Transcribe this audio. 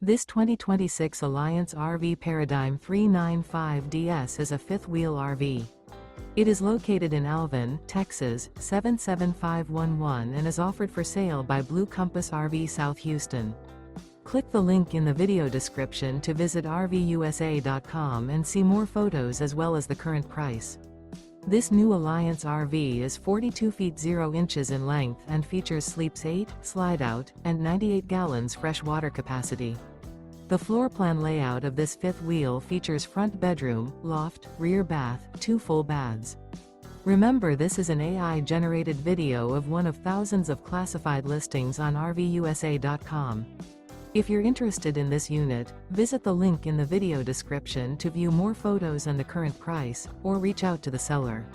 This 2026 Alliance RV Paradigm 395DS is a fifth-wheel RV. It is located in Alvin, Texas, 77511 and is offered for sale by Blue Compass RV South Houston. Click the link in the video description to visit RVUSA.com and see more photos as well as the current price. This new Alliance RV is 42 feet 0 inches in length and features sleeps 8, slide-out, and 98 gallons fresh water capacity. The floor plan layout of this fifth wheel features front bedroom, loft, rear bath, 2 full baths. Remember, this is an AI-generated video of one of thousands of classified listings on RVUSA.com. If you're interested in this unit, visit the link in the video description to view more photos and the current price, or reach out to the seller.